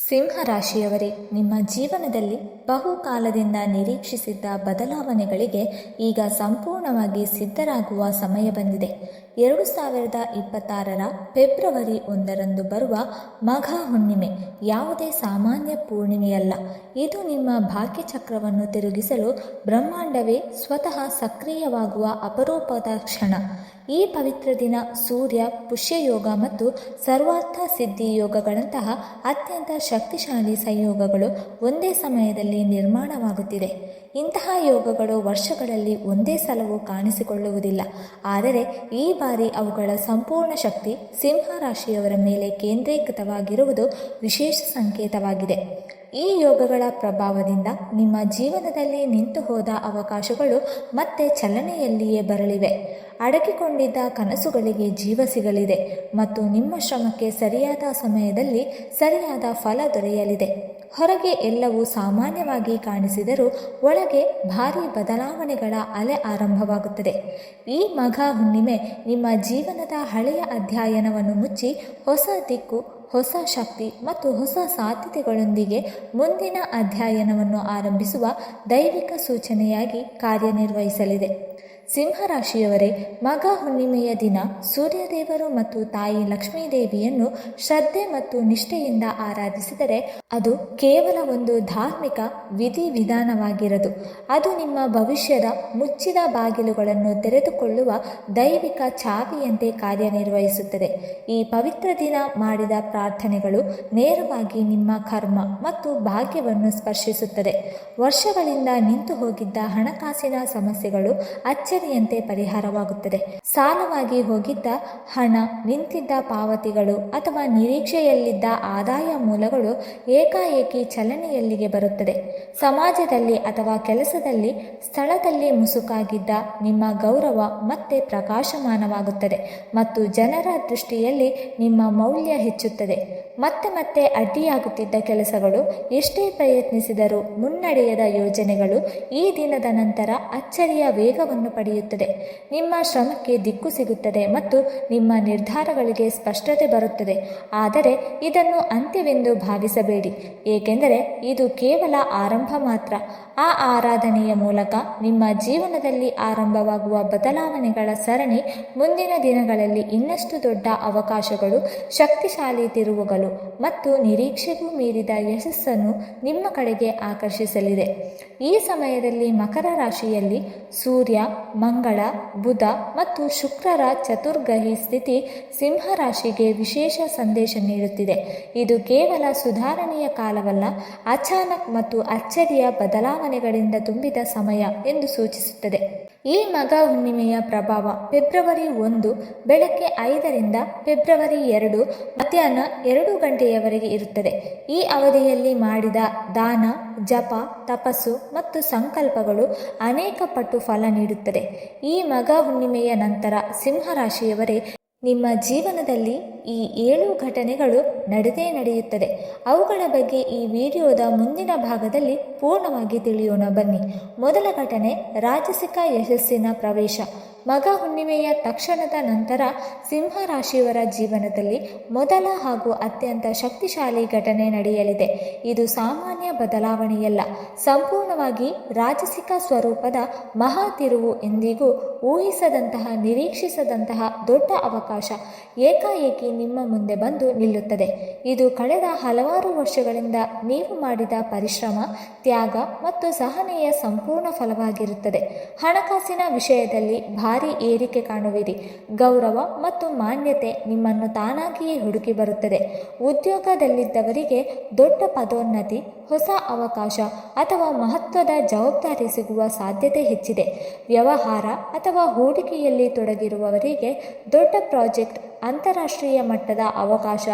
ಸಿಂಹರಾಶಿಯವರೇ, ನಿಮ್ಮ ಜೀವನದಲ್ಲಿ ಬಹುಕಾಲದಿಂದ ನಿರೀಕ್ಷಿಸಿದ್ದ ಬದಲಾವಣೆಗಳಿಗೆ ಈಗ ಸಂಪೂರ್ಣವಾಗಿ ಸಿದ್ಧರಾಗುವ ಸಮಯ ಬಂದಿದೆ. 2026ರ ಫೆಬ್ರವರಿ 1ರಂದು ಬರುವ ಮಘ ಹುಣ್ಣಿಮೆ ಯಾವುದೇ ಸಾಮಾನ್ಯ ಪೂರ್ಣಿಮೆಯಲ್ಲ. ಇದು ನಿಮ್ಮ ಭಾಗ್ಯಚಕ್ರವನ್ನು ತಿರುಗಿಸಲು ಬ್ರಹ್ಮಾಂಡವೇ ಸ್ವತಃ ಸಕ್ರಿಯವಾಗುವ ಅಪರೂಪದ ಕ್ಷಣ. ಈ ಪವಿತ್ರ ದಿನ ಸೂರ್ಯ ಪುಷ್ಯಯೋಗ ಮತ್ತು ಸರ್ವಾರ್ಥ ಸಿದ್ಧಿ ಯೋಗಗಳಂತಹ ಅತ್ಯಂತ ಶಕ್ತಿಶಾಲಿ ಸಂಯೋಗಗಳು ಒಂದೇ ಸಮಯದಲ್ಲಿ ನಿರ್ಮಾಣವಾಗುತ್ತಿದೆ. ಇಂತಹ ಯೋಗಗಳು ವರ್ಷಗಳಲ್ಲಿ ಒಂದೇ ಸಲವೂ ಕಾಣಿಸಿಕೊಳ್ಳುವುದಿಲ್ಲ. ಆದರೆ ಈ ಬಾರಿ ಅವುಗಳ ಸಂಪೂರ್ಣ ಶಕ್ತಿ ಸಿಂಹರಾಶಿಯವರ ಮೇಲೆ ಕೇಂದ್ರೀಕೃತವಾಗಿರುವುದು ವಿಶೇಷ ಸಂಕೇತವಾಗಿದೆ. ಈ ಯೋಗಗಳ ಪ್ರಭಾವದಿಂದ ನಿಮ್ಮ ಜೀವನದಲ್ಲಿ ನಿಂತು ಹೋದ ಅವಕಾಶಗಳು ಮತ್ತೆ ಚಲನೆಯಲ್ಲಿಯೇ ಬರಲಿವೆ. ಅಡಗಿಕೊಂಡಿದ್ದ ಕನಸುಗಳಿಗೆ ಜೀವ ಸಿಗಲಿದೆ ಮತ್ತು ನಿಮ್ಮ ಶ್ರಮಕ್ಕೆ ಸರಿಯಾದ ಸಮಯದಲ್ಲಿ ಸರಿಯಾದ ಫಲ ದೊರೆಯಲಿದೆ. ಹೊರಗೆ ಎಲ್ಲವೂ ಸಾಮಾನ್ಯವಾಗಿ ಕಾಣಿಸಿದರೂ ಒಳಗೆ ಭಾರೀ ಬದಲಾವಣೆಗಳ ಅಲೆ ಆರಂಭವಾಗುತ್ತದೆ. ಈ ಮಘ ಹುಣ್ಣಿಮೆ ನಿಮ್ಮ ಜೀವನದ ಹಳೆಯ ಅಧ್ಯಯನವನ್ನು ಮುಚ್ಚಿ ಹೊಸ ದಿಕ್ಕು, ಹೊಸ ಶಕ್ತಿ ಮತ್ತು ಹೊಸ ಸಾಧ್ಯತೆಗಳೊಂದಿಗೆ ಮುಂದಿನ ಅಧ್ಯಯನವನ್ನು ಆರಂಭಿಸುವ ದೈವಿಕ ಸೂಚನೆಯಾಗಿ ಕಾರ್ಯನಿರ್ವಹಿಸಲಿದೆ. ಸಿಂಹರಾಶಿಯವರೇ, ಮಘ ಹುಣ್ಣಿಮೆಯ ದಿನ ಸೂರ್ಯದೇವರು ಮತ್ತು ತಾಯಿ ಲಕ್ಷ್ಮೀದೇವಿಯನ್ನು ಶ್ರದ್ಧೆ ಮತ್ತು ನಿಷ್ಠೆಯಿಂದ ಆರಾಧಿಸಿದರೆ ಅದು ಕೇವಲ ಒಂದು ಧಾರ್ಮಿಕ ವಿಧಿವಿಧಾನವಾಗಿರದು. ಅದು ನಿಮ್ಮ ಭವಿಷ್ಯದ ಮುಚ್ಚಿದ ಬಾಗಿಲುಗಳನ್ನು ತೆರೆದುಕೊಳ್ಳುವ ದೈವಿಕ ಚಾವಿಯಂತೆ ಕಾರ್ಯನಿರ್ವಹಿಸುತ್ತದೆ. ಈ ಪವಿತ್ರ ದಿನ ಮಾಡಿದ ಪ್ರಾರ್ಥನೆಗಳು ನೇರವಾಗಿ ನಿಮ್ಮ ಕರ್ಮ ಮತ್ತು ಭಾಗ್ಯವನ್ನು ಸ್ಪರ್ಶಿಸುತ್ತದೆ. ವರ್ಷಗಳಿಂದ ನಿಂತು ಹೋಗಿದ್ದ ಹಣಕಾಸಿನ ಸಮಸ್ಯೆಗಳು ಅಚ್ಚರಿಯಂತೆ ಪರಿಹಾರವಾಗುತ್ತದೆ. ಸಾಲವಾಗಿ ಹೋಗಿದ್ದ ಹಣ, ನಿಂತಿದ್ದ ಪಾವತಿಗಳು ಅಥವಾ ನಿರೀಕ್ಷೆಯಲ್ಲಿದ್ದ ಆದಾಯ ಮೂಲಗಳು ಏಕಾಏಕಿ ಚಲನೆಯಲ್ಲಿಗೆ ಬರುತ್ತದೆ. ಸಮಾಜದಲ್ಲಿ ಅಥವಾ ಕೆಲಸದಲ್ಲಿ ಸ್ಥಳದಲ್ಲಿ ಮುಸುಕಾಗಿದ್ದ ನಿಮ್ಮ ಗೌರವ ಮತ್ತೆ ಪ್ರಕಾಶಮಾನವಾಗುತ್ತದೆ ಮತ್ತು ಜನರ ದೃಷ್ಟಿಯಲ್ಲಿ ನಿಮ್ಮ ಮೌಲ್ಯ ಹೆಚ್ಚುತ್ತದೆ. ಮತ್ತೆ ಅಡ್ಡಿಯಾಗುತ್ತಿದ್ದ ಕೆಲಸಗಳು, ಎಷ್ಟೇ ಪ್ರಯತ್ನಿಸಿದರೂ ಮುನ್ನಡೆಯದ ಯೋಜನೆಗಳು ಈ ದಿನದ ನಂತರ ಅಚ್ಚರಿಯ ವೇಗವನ್ನು ಪಡೆಯುತ್ತದೆ. ನಿಮ್ಮ ಶ್ರಮಕ್ಕೆ ದಿಕ್ಕು ಸಿಗುತ್ತದೆ ಮತ್ತು ನಿಮ್ಮ ನಿರ್ಧಾರಗಳಿಗೆ ಸ್ಪಷ್ಟತೆ ಬರುತ್ತದೆ. ಆದರೆ ಇದನ್ನು ಅಂತ್ಯವೆಂದು ಭಾವಿಸಬೇಡಿ, ಏಕೆಂದರೆ ಇದು ಕೇವಲ ಆರಂಭ ಮಾತ್ರ. ಆ ಆರಾಧನೆಯ ಮೂಲಕ ನಿಮ್ಮ ಜೀವನದಲ್ಲಿ ಆರಂಭವಾಗುವ ಬದಲಾವಣೆಗಳ ಸರಣಿ ಮುಂದಿನ ದಿನಗಳಲ್ಲಿ ಇನ್ನಷ್ಟು ದೊಡ್ಡ ಅವಕಾಶಗಳು, ಶಕ್ತಿಶಾಲಿ ತಿರುವುಗಳು ಮತ್ತು ನಿರೀಕ್ಷೆಗೂ ಮೀರಿದ ಯಶಸ್ಸನ್ನು ನಿಮ್ಮ ಕಡೆಗೆ ಆಕರ್ಷಿಸಲಿದೆ. ಈ ಸಮಯದಲ್ಲಿ ಮಕರ ರಾಶಿಯಲ್ಲಿ ಸೂರ್ಯ, ಮಂಗಳ, ಬುಧ ಮತ್ತು ಶುಕ್ರರ ಚತುರ್ಗ್ರಹಿ ಸ್ಥಿತಿ ಸಿಂಹರಾಶಿಗೆ ವಿಶೇಷ ಸಂದೇಶ ನೀಡುತ್ತಿದೆ. ಇದು ಕೇವಲ ಸುಧಾರಣೆಯ ಕಾಲವಲ್ಲ, ಅಚಾನಕ್ ಮತ್ತು ಅಚ್ಚರಿಯ ಬದಲಾವಣೆಗಳಿಂದ ತುಂಬಿದ ಸಮಯ ಎಂದು ಸೂಚಿಸುತ್ತದೆ. ಈ ಮಘ ಹುಣ್ಣಿಮೆಯ ಪ್ರಭಾವ ಫೆಬ್ರವರಿ 1 ಬೆಳಗ್ಗೆ 5ರಿಂದ ಫೆಬ್ರವರಿ 2 ಮಧ್ಯಾಹ್ನ 2 ಗಂಟೆಯವರೆಗೆ ಇರುತ್ತದೆ. ಈ ಅವಧಿಯಲ್ಲಿ ಮಾಡಿದ ದಾನ, ಜಪ, ತಪಸ್ಸು ಮತ್ತು ಸಂಕಲ್ಪಗಳು ಅನೇಕ ಪಟ್ಟು ಫಲ ನೀಡುತ್ತದೆ. ಈ ಮಘ ಹುಣ್ಣಿಮೆಯ ನಂತರ ಸಿಂಹರಾಶಿಯವರೇ, ನಿಮ್ಮ ಜೀವನದಲ್ಲಿ ಈ 7 ಘಟನೆಗಳು ನಡೆಯುತ್ತದೆ. ಅವುಗಳ ಬಗ್ಗೆ ಈ ವಿಡಿಯೋದ ಮುಂದಿನ ಭಾಗದಲ್ಲಿ ಪೂರ್ಣವಾಗಿ ತಿಳಿಯೋಣ ಬನ್ನಿ. ಮೊದಲ ಘಟನೆ, ರಾಜಸಿಕ ಯಶಸ್ಸಿನ ಪ್ರವೇಶ. ಮಘ ಹುಣ್ಣಿಮೆಯ ತಕ್ಷಣದ ನಂತರ ಸಿಂಹರಾಶಿಯವರ ಜೀವನದಲ್ಲಿ ಮೊದಲ ಹಾಗೂ ಅತ್ಯಂತ ಶಕ್ತಿಶಾಲಿ ಘಟನೆ ನಡೆಯಲಿದೆ. ಇದು ಸಾಮಾನ್ಯ ಬದಲಾವಣೆಯಲ್ಲ, ಸಂಪೂರ್ಣವಾಗಿ ರಾಜಸಿಕ ಸ್ವರೂಪದ ಮಹಾ ತಿರುವು. ಎಂದಿಗೂ ಊಹಿಸದಂತಹ, ನಿರೀಕ್ಷಿಸದಂತಹ ದೊಡ್ಡ ಅವಕಾಶ ಏಕಾಏಕಿ ನಿಮ್ಮ ಮುಂದೆ ಬಂದು ನಿಲ್ಲುತ್ತದೆ. ಇದು ಕಳೆದ ಹಲವಾರು ವರ್ಷಗಳಿಂದ ನೀವು ಮಾಡಿದ ಪರಿಶ್ರಮ, ತ್ಯಾಗ ಮತ್ತು ಸಹನೆಯ ಸಂಪೂರ್ಣ ಫಲವಾಗಿರುತ್ತದೆ. ಹಣಕಾಸಿನ ವಿಷಯದಲ್ಲಿ ಭಾರಿ ಏರಿಕೆ ಕಾಣುವಿರಿ. ಗೌರವ ಮತ್ತು ಮಾನ್ಯತೆ ನಿಮ್ಮನ್ನು ತಾನಾಗಿಯೇ ಹುಡುಕಿ ಬರುತ್ತದೆ. ಉದ್ಯೋಗದಲ್ಲಿದ್ದವರಿಗೆ ದೊಡ್ಡ ಪದೋನ್ನತಿ, ಹೊಸ ಅವಕಾಶ ಅಥವಾ ಮಹತ್ವದ ಜವಾಬ್ದಾರಿ ಸಿಗುವ ಸಾಧ್ಯತೆ ಹೆಚ್ಚಿದೆ. ವ್ಯವಹಾರ ಅಥವಾ ಹೂಡಿಕೆಯಲ್ಲಿ ತೊಡಗಿರುವವರಿಗೆ ದೊಡ್ಡ ಪ್ರಾಜೆಕ್ಟ್, ಅಂತಾರಾಷ್ಟ್ರೀಯ ಮಟ್ಟದ ಅವಕಾಶ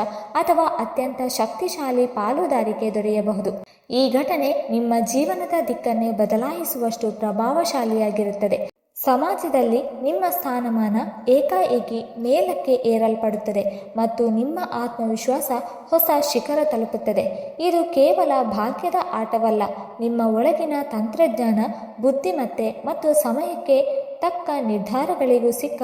ಅಥವಾ ಅತ್ಯಂತ ಶಕ್ತಿಶಾಲಿ ಪಾಲುದಾರಿಕೆ ದೊರೆಯಬಹುದು. ಈ ಘಟನೆ ನಿಮ್ಮ ಜೀವನದ ದಿಕ್ಕನ್ನೇ ಬದಲಾಯಿಸುವಷ್ಟು ಪ್ರಭಾವಶಾಲಿಯಾಗಿರುತ್ತದೆ. ಸಮಾಜದಲ್ಲಿ ನಿಮ್ಮ ಸ್ಥಾನಮಾನ ಏಕಾಏಕಿ ಮೇಲಕ್ಕೆ ಏರಲ್ಪಡುತ್ತದೆ ಮತ್ತು ನಿಮ್ಮ ಆತ್ಮವಿಶ್ವಾಸ ಹೊಸ ಶಿಖರ ತಲುಪುತ್ತದೆ. ಇದು ಕೇವಲ ಭಾಗ್ಯದ ಆಟವಲ್ಲ, ನಿಮ್ಮ ಒಳಗಿನ ತಂತ್ರಜ್ಞಾನ, ಬುದ್ಧಿಮತ್ತೆ ಮತ್ತು ಸಮಯಕ್ಕೆ ತಕ್ಕ ನಿರ್ಧಾರಗಳಿಗೂ ಸಿಕ್ಕ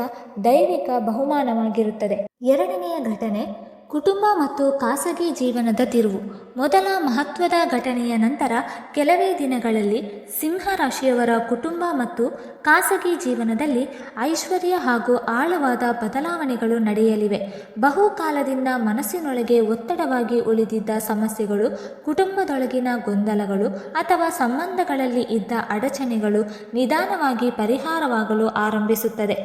ದೈವಿಕ ಬಹುಮಾನವಾಗಿರುತ್ತದೆ. ಎರಡನೆಯ ಘಟನೆ, ಕುಟುಂಬ ಮತ್ತು ಖಾಸಗಿ ಜೀವನದ ತಿರುವು. ಮೊದಲ ಮಹತ್ವದ ಘಟನೆಯ ನಂತರ ಕೆಲವೇ ದಿನಗಳಲ್ಲಿ ಸಿಂಹ ರಾಶಿಯವರ ಕುಟುಂಬ ಮತ್ತು ಖಾಸಗಿ ಜೀವನದಲ್ಲಿ ಐಶ್ವರ್ಯ ಹಾಗೂ ಆಳವಾದ ಬದಲಾವಣೆಗಳು ನಡೆಯಲಿವೆ. ಬಹುಕಾಲದಿಂದ ಮನಸ್ಸಿನೊಳಗೆ ಒತ್ತಡವಾಗಿ ಉಳಿದಿದ್ದ ಸಮಸ್ಯೆಗಳು, ಕುಟುಂಬದೊಳಗಿನ ಗೊಂದಲಗಳು ಅಥವಾ ಸಂಬಂಧಗಳಲ್ಲಿ ಇದ್ದ ಅಡಚಣೆಗಳು ನಿಧಾನವಾಗಿ ಪರಿಹಾರವಾಗಲು ಆರಂಭಿಸುತ್ತದೆ.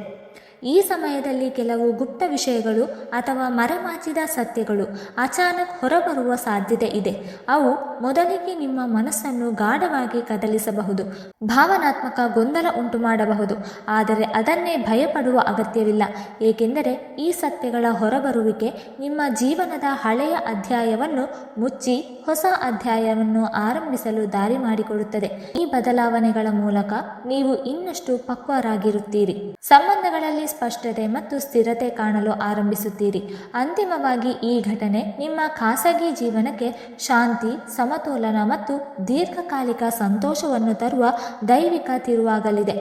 ಈ ಸಮಯದಲ್ಲಿ ಕೆಲವು ಗುಪ್ತ ವಿಷಯಗಳು ಅಥವಾ ಮರೆಮಾಚಿದ ಸತ್ಯಗಳು ಅಚಾನಕ್ ಹೊರಬರುವ ಸಾಧ್ಯತೆ ಇದೆ. ಅವು ಮೊದಲಿಗೆ ನಿಮ್ಮ ಮನಸ್ಸನ್ನು ಗಾಢವಾಗಿ ಕದಲಿಸಬಹುದು, ಭಾವನಾತ್ಮಕ ಗೊಂದಲ ಉಂಟು ಮಾಡಬಹುದು. ಆದರೆ ಅದನ್ನೇ ಭಯಪಡುವ ಅಗತ್ಯವಿಲ್ಲ, ಏಕೆಂದರೆ ಈ ಸತ್ಯಗಳ ಹೊರಬರುವಿಕೆ ನಿಮ್ಮ ಜೀವನದ ಹಳೆಯ ಅಧ್ಯಾಯವನ್ನು ಮುಚ್ಚಿ ಹೊಸ ಅಧ್ಯಾಯವನ್ನು ಆರಂಭಿಸಲು ದಾರಿ ಮಾಡಿಕೊಡುತ್ತದೆ. ಈ ಬದಲಾವಣೆಗಳ ಮೂಲಕ ನೀವು ಇನ್ನಷ್ಟು ಪಕ್ವರಾಗಿರುತ್ತೀರಿ, ಸಂಬಂಧಗಳಲ್ಲಿ ಸ್ಪಷ್ಟತೆ ಮತ್ತು ಸ್ಥಿರತೆ ಕಾಣಲು ಆರಂಭಿಸುತ್ತೀರಿ. ಅಂತಿಮವಾಗಿ ಈ ಘಟನೆ ನಿಮ್ಮ ಖಾಸಗಿ ಜೀವನಕ್ಕೆ ಶಾಂತಿ, ಸಮತೋಲನ ಮತ್ತು ದೀರ್ಘಕಾಲಿಕ ಸಂತೋಷವನ್ನು ತರುವ ದೈವಿಕ ತಿರುವಾಗಲಿದೆ.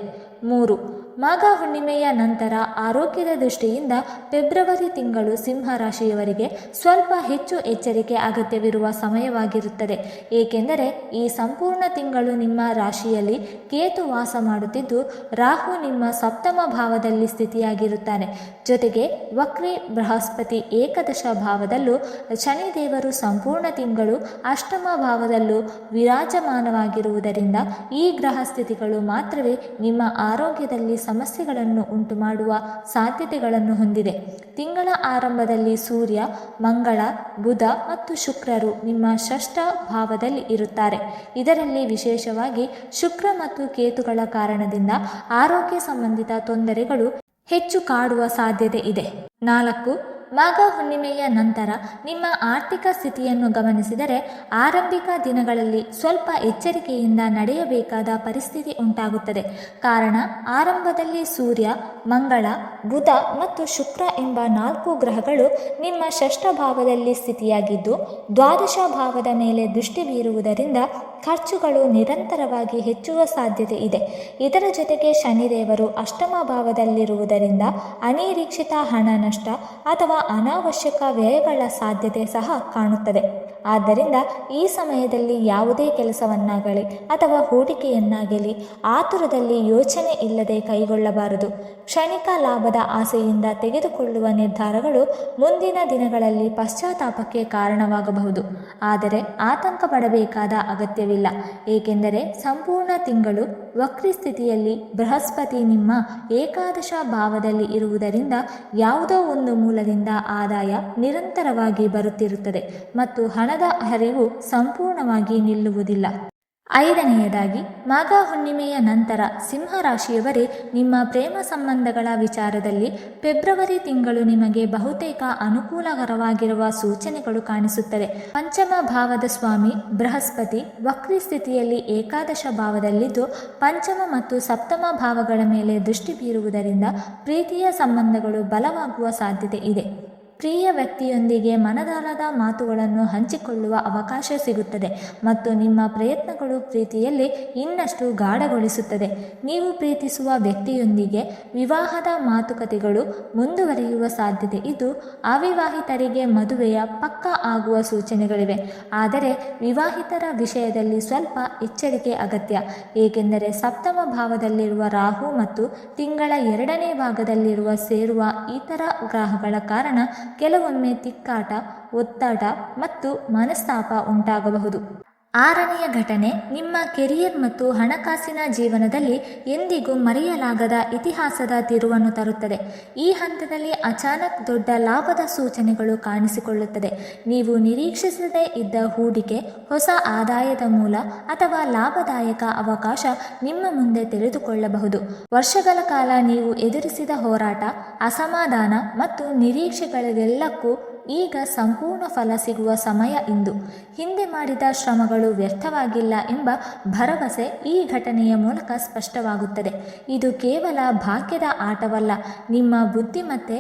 3. ಮಾಘ ಹುಣ್ಣಿಮೆಯ ನಂತರ ಆರೋಗ್ಯದ ದೃಷ್ಟಿಯಿಂದ ಫೆಬ್ರವರಿ ತಿಂಗಳು ಸಿಂಹ ರಾಶಿಯವರಿಗೆ ಸ್ವಲ್ಪ ಹೆಚ್ಚು ಎಚ್ಚರಿಕೆ ಅಗತ್ಯವಿರುವ ಸಮಯವಾಗಿರುತ್ತದೆ, ಏಕೆಂದರೆ ಈ ಸಂಪೂರ್ಣ ತಿಂಗಳು ನಿಮ್ಮ ರಾಶಿಯಲ್ಲಿ ಕೇತು ವಾಸ ಮಾಡುತ್ತಿದ್ದು, ರಾಹು ನಿಮ್ಮ ಸಪ್ತಮ ಭಾವದಲ್ಲಿ ಸ್ಥಿತಿಯಾಗಿರುತ್ತಾನೆ. ಜೊತೆಗೆ ವಕ್ರಿ ಬೃಹಸ್ಪತಿ ಏಕಾದಶ ಭಾವದಲ್ಲೂ, ಶನಿದೇವರು ಸಂಪೂರ್ಣ ತಿಂಗಳು ಅಷ್ಟಮ ಭಾವದಲ್ಲೂ ವಿರಾಜಮಾನವಾಗಿರುವುದರಿಂದ ಈ ಗ್ರಹ ಸ್ಥಿತಿಗಳು ಮಾತ್ರವೇ ನಿಮ್ಮ ಆರೋಗ್ಯದಲ್ಲಿ ಸಮಸ್ಯೆಗಳನ್ನು ಉಂಟು ಮಾಡುವ ಸಾಧ್ಯತೆಗಳನ್ನು ಹೊಂದಿದೆ. ತಿಂಗಳ ಆರಂಭದಲ್ಲಿ ಸೂರ್ಯ, ಮಂಗಳ, ಬುಧ ಮತ್ತು ಶುಕ್ರರು ನಿಮ್ಮ ಷಷ್ಠ ಭಾವದಲ್ಲಿ ಇರುತ್ತಾರೆ. ಇದರಲ್ಲಿ ವಿಶೇಷವಾಗಿ ಶುಕ್ರ ಮತ್ತು ಕೇತುಗಳ ಕಾರಣದಿಂದ ಆರೋಗ್ಯ ಸಂಬಂಧಿತ ತೊಂದರೆಗಳು ಹೆಚ್ಚು ಕಾಡುವ ಸಾಧ್ಯತೆ ಇದೆ. 4. ಮಾಘ ಹುಣ್ಣಿಮೆಯ ನಂತರ ನಿಮ್ಮ ಆರ್ಥಿಕ ಸ್ಥಿತಿಯನ್ನು ಗಮನಿಸಿದರೆ ಆರಂಭಿಕ ದಿನಗಳಲ್ಲಿ ಸ್ವಲ್ಪ ಎಚ್ಚರಿಕೆಯಿಂದ ನಡೆಯಬೇಕಾದ ಪರಿಸ್ಥಿತಿ ಉಂಟಾಗುತ್ತದೆ. ಕಾರಣ, ಆರಂಭದಲ್ಲಿ ಸೂರ್ಯ, ಮಂಗಳ, ಬುಧ ಮತ್ತು ಶುಕ್ರ ಎಂಬ 4 ಗ್ರಹಗಳು ನಿಮ್ಮ ಷಷ್ಠ ಭಾವದಲ್ಲಿ ಸ್ಥಿತಿಯಾಗಿದ್ದು, ದ್ವಾದಶ ಭಾವದ ಮೇಲೆ ದೃಷ್ಟಿ ಬೀರುವುದರಿಂದ ಖರ್ಚುಗಳು ನಿರಂತರವಾಗಿ ಹೆಚ್ಚುವ ಸಾಧ್ಯತೆ ಇದೆ. ಇದರ ಜೊತೆಗೆ ಶನಿದೇವರು ಅಷ್ಟಮ ಭಾವದಲ್ಲಿರುವುದರಿಂದ ಅನಿರೀಕ್ಷಿತ ಹಣ ನಷ್ಟ ಅಥವಾ ಅನಾವಶ್ಯಕ ವ್ಯಯಗಳ ಸಾಧ್ಯತೆ ಸಹ ಕಾಣುತ್ತದೆ. ಆದ್ದರಿಂದ ಈ ಸಮಯದಲ್ಲಿ ಯಾವುದೇ ಕೆಲಸವನ್ನಾಗಲಿ ಅಥವಾ ಹೂಡಿಕೆಯನ್ನಾಗಲಿ ಆತುರದಲ್ಲಿ ಯೋಚನೆ ಇಲ್ಲದೆ ಕೈಗೊಳ್ಳಬಾರದು. ಕ್ಷಣಿಕ ಲಾಭದ ಆಸೆಯಿಂದ ತೆಗೆದುಕೊಳ್ಳುವ ನಿರ್ಧಾರಗಳು ಮುಂದಿನ ದಿನಗಳಲ್ಲಿ ಪಶ್ಚಾತ್ತಾಪಕ್ಕೆ ಕಾರಣವಾಗಬಹುದು. ಆದರೆ ಆತಂಕ ಪಡಬೇಕಾದ ಅಗತ್ಯವಿಲ್ಲ, ಏಕೆಂದರೆ ಸಂಪೂರ್ಣ ತಿಂಗಳು ವಕ್ರಿ ಸ್ಥಿತಿಯಲ್ಲಿ ಬೃಹಸ್ಪತಿ ನಿಮ್ಮ ಏಕಾದಶ ಭಾವದಲ್ಲಿ ಇರುವುದರಿಂದ ಯಾವುದೋ ಒಂದು ಮೂಲದಿಂದ ಆದಾಯ ನಿರಂತರವಾಗಿ ಬರುತ್ತಿರುತ್ತದೆ ಮತ್ತು ಹಣದ ಹರಿವು ಸಂಪೂರ್ಣವಾಗಿ ನಿಲ್ಲುವುದಿಲ್ಲ. 5ನೇಯದಾಗಿ, ಮಾಘ ಹುಣ್ಣಿಮೆಯ ನಂತರ ಸಿಂಹ ರಾಶಿಯವರೇ ನಿಮ್ಮ ಪ್ರೇಮ ಸಂಬಂಧಗಳ ವಿಚಾರದಲ್ಲಿ ಫೆಬ್ರವರಿ ತಿಂಗಳು ನಿಮಗೆ ಬಹುತೇಕ ಅನುಕೂಲಕರವಾಗಿರುವ ಸೂಚನೆಗಳು ಕಾಣಿಸುತ್ತದೆ. ಪಂಚಮ ಭಾವದ ಸ್ವಾಮಿ ಬೃಹಸ್ಪತಿ ವಕ್ರಿ ಸ್ಥಿತಿಯಲ್ಲಿ ಏಕಾದಶ ಭಾವದಲ್ಲಿದ್ದು, ಪಂಚಮ ಮತ್ತು ಸಪ್ತಮ ಭಾವಗಳ ಮೇಲೆ ದೃಷ್ಟಿ ಬೀರುವುದರಿಂದ ಪ್ರೀತಿಯ ಸಂಬಂಧಗಳು ಬಲವಾಗುವ ಸಾಧ್ಯತೆ ಇದೆ. ಪ್ರಿಯ ವ್ಯಕ್ತಿಯೊಂದಿಗೆ ಮನದಾಳದ ಮಾತುಗಳನ್ನು ಹಂಚಿಕೊಳ್ಳುವ ಅವಕಾಶ ಸಿಗುತ್ತದೆ ಮತ್ತು ನಿಮ್ಮ ಪ್ರಯತ್ನಗಳು ಪ್ರೀತಿಯಲ್ಲಿ ಇನ್ನಷ್ಟು ಗಾಢಗೊಳಿಸುತ್ತದೆ. ನೀವು ಪ್ರೀತಿಸುವ ವ್ಯಕ್ತಿಯೊಂದಿಗೆ ವಿವಾಹದ ಮಾತುಕತೆಗಳು ಮುಂದುವರಿಯುವ ಸಾಧ್ಯತೆ ಇದ್ದು, ಅವಿವಾಹಿತರಿಗೆ ಮದುವೆಯ ಪಕ್ಕಾ ಆಗುವ ಸೂಚನೆಗಳಿವೆ. ಆದರೆ ವಿವಾಹಿತರ ವಿಷಯದಲ್ಲಿ ಸ್ವಲ್ಪ ಎಚ್ಚರಿಕೆ ಅಗತ್ಯ, ಏಕೆಂದರೆ ಸಪ್ತಮ ಭಾವದಲ್ಲಿರುವ ರಾಹು ಮತ್ತು ತಿಂಗಳ 2ನೇ ಭಾಗದಲ್ಲಿರುವ ಸೇರುವ ಇತರ ಗ್ರಹಗಳ ಕಾರಣ ಕೆಲವೊಮ್ಮೆ ತಿಕ್ಕಾಟ, ಒತ್ತಡ ಮತ್ತು ಮನಸ್ತಾಪ ಉಂಟಾಗಬಹುದು. 6ನೇಯ ಘಟನೆ ನಿಮ್ಮ ಕೆರಿಯರ್ ಮತ್ತು ಹಣಕಾಸಿನ ಜೀವನದಲ್ಲಿ ಎಂದಿಗೂ ಮರೆಯಲಾಗದ ಇತಿಹಾಸದ ತಿರುವನ್ನು ತರುತ್ತದೆ. ಈ ಹಂತದಲ್ಲಿ ಅಚಾನಕ್ ದೊಡ್ಡ ಲಾಭದ ಸೂಚನೆಗಳು ಕಾಣಿಸಿಕೊಳ್ಳುತ್ತದೆ. ನೀವು ನಿರೀಕ್ಷಿಸದೇ ಇದ್ದ ಹೂಡಿಕೆ, ಹೊಸ ಆದಾಯದ ಮೂಲ ಅಥವಾ ಲಾಭದಾಯಕ ಅವಕಾಶ ನಿಮ್ಮ ಮುಂದೆ ತೆರೆದುಕೊಳ್ಳಬಹುದು. ವರ್ಷಗಳ ಕಾಲ ನೀವು ಎದುರಿಸಿದ ಹೋರಾಟ, ಅಸಮಾಧಾನ ಮತ್ತು ನಿರೀಕ್ಷೆಗಳಿಗೆಲ್ಲಕ್ಕೂ ಈಗ ಸಂಪೂರ್ಣ ಫಲ ಸಿಗುವ ಸಮಯ ಇಂದು. ಹಿಂದೆ ಮಾಡಿದ ಶ್ರಮಗಳು ವ್ಯರ್ಥವಾಗಿಲ್ಲ ಎಂಬ ಭರವಸೆ ಈ ಘಟನೆಯ ಮೂಲಕ ಸ್ಪಷ್ಟವಾಗುತ್ತದೆ. ಇದು ಕೇವಲ ಭಾಗ್ಯದ ಆಟವಲ್ಲ, ನಿಮ್ಮ ಬುದ್ಧಿಮತ್ತೆ,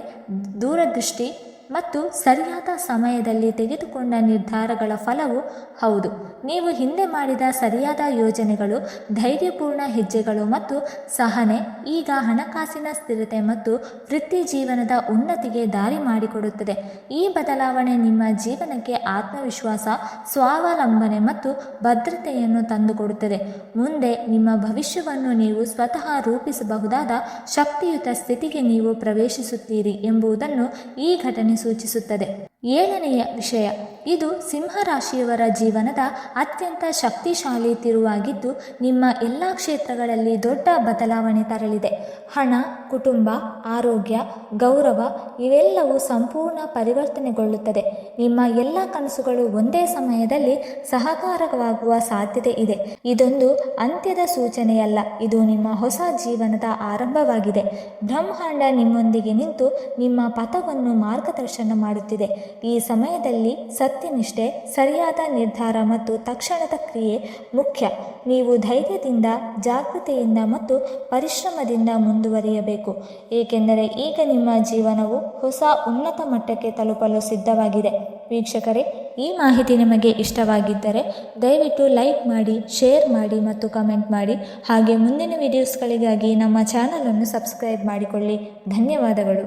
ದೂರದೃಷ್ಟಿ ಮತ್ತು ಸರಿಯಾದ ಸಮಯದಲ್ಲಿ ತೆಗೆದುಕೊಂಡ ನಿರ್ಧಾರಗಳ ಫಲವು ಹೌದು. ನೀವು ಹಿಂದೆ ಮಾಡಿದ ಸರಿಯಾದ ಯೋಜನೆಗಳು, ಧೈರ್ಯಪೂರ್ಣ ಹೆಜ್ಜೆಗಳು ಮತ್ತು ಸಹನೆ ಈಗ ಹಣಕಾಸಿನ ಸ್ಥಿರತೆ ಮತ್ತು ವೃತ್ತಿ ಜೀವನದ ಉನ್ನತಿಗೆ ದಾರಿ ಮಾಡಿಕೊಡುತ್ತದೆ. ಈ ಬದಲಾವಣೆ ನಿಮ್ಮ ಜೀವನಕ್ಕೆ ಆತ್ಮವಿಶ್ವಾಸ, ಸ್ವಾವಲಂಬನೆ ಮತ್ತು ಭದ್ರತೆಯನ್ನು ತಂದುಕೊಡುತ್ತದೆ. ಮುಂದೆ ನಿಮ್ಮ ಭವಿಷ್ಯವನ್ನು ನೀವು ಸ್ವತಃ ರೂಪಿಸಬಹುದಾದ ಶಕ್ತಿಯುತ ಸ್ಥಿತಿಗೆ ನೀವು ಪ್ರವೇಶಿಸುತ್ತೀರಿ ಎಂಬುದನ್ನು ಈ ಘಟನೆ ಸೂಚಿಸುತ್ತದೆ. 7ನೆಯ ವಿಷಯ, ಇದು ಸಿಂಹರಾಶಿಯವರ ಜೀವನದ ಅತ್ಯಂತ ಶಕ್ತಿಶಾಲಿ ತಿರುವಾಗಿದ್ದು ನಿಮ್ಮ ಎಲ್ಲ ಕ್ಷೇತ್ರಗಳಲ್ಲಿ ದೊಡ್ಡ ಬದಲಾವಣೆ ತರಲಿದೆ. ಹಣ, ಕುಟುಂಬ, ಆರೋಗ್ಯ, ಗೌರವ ಇವೆಲ್ಲವೂ ಸಂಪೂರ್ಣ ಪರಿವರ್ತನೆಗೊಳ್ಳುತ್ತದೆ. ನಿಮ್ಮ ಎಲ್ಲ ಕನಸುಗಳು ಒಂದೇ ಸಮಯದಲ್ಲಿ ಸಹಕಾರವಾಗುವ ಸಾಧ್ಯತೆ ಇದೆ. ಇದೊಂದು ಅಂತ್ಯದ ಸೂಚನೆಯಲ್ಲ, ಇದು ನಿಮ್ಮ ಹೊಸ ಜೀವನದ ಆರಂಭವಾಗಿದೆ. ಬ್ರಹ್ಮಾಂಡ ನಿಮ್ಮೊಂದಿಗೆ ನಿಂತು ನಿಮ್ಮ ಪಥವನ್ನು ಮಾರ್ಗದರ್ಶನ ಮಾಡುತ್ತಿದೆ. ಈ ಸಮಯದಲ್ಲಿ ಸತ್ಯನಿಷ್ಠೆ, ಸರಿಯಾದ ನಿರ್ಧಾರ ಮತ್ತು ತಕ್ಷಣದ ಕ್ರಿಯೆ ಮುಖ್ಯ. ನೀವು ಧೈರ್ಯದಿಂದ, ಜಾಗೃತೆಯಿಂದ ಮತ್ತು ಪರಿಶ್ರಮದಿಂದ ಮುಂದುವರಿಯಬೇಕು, ಏಕೆಂದರೆ ಈಗ ನಿಮ್ಮ ಜೀವನವು ಹೊಸ ಉನ್ನತ ಮಟ್ಟಕ್ಕೆ ತಲುಪಲು ಸಿದ್ಧವಾಗಿದೆ. ವೀಕ್ಷಕರೇ, ಈ ಮಾಹಿತಿ ನಿಮಗೆ ಇಷ್ಟವಾಗಿದ್ದರೆ ದಯವಿಟ್ಟು ಲೈಕ್ ಮಾಡಿ, ಶೇರ್ ಮಾಡಿ ಮತ್ತು ಕಮೆಂಟ್ ಮಾಡಿ. ಹಾಗೆ ಮುಂದಿನ ವಿಡಿಯೋಸ್ಗಳಿಗಾಗಿ ನಮ್ಮ ಚಾನಲನ್ನು ಸಬ್ಸ್ಕ್ರೈಬ್ ಮಾಡಿಕೊಳ್ಳಿ. ಧನ್ಯವಾದಗಳು.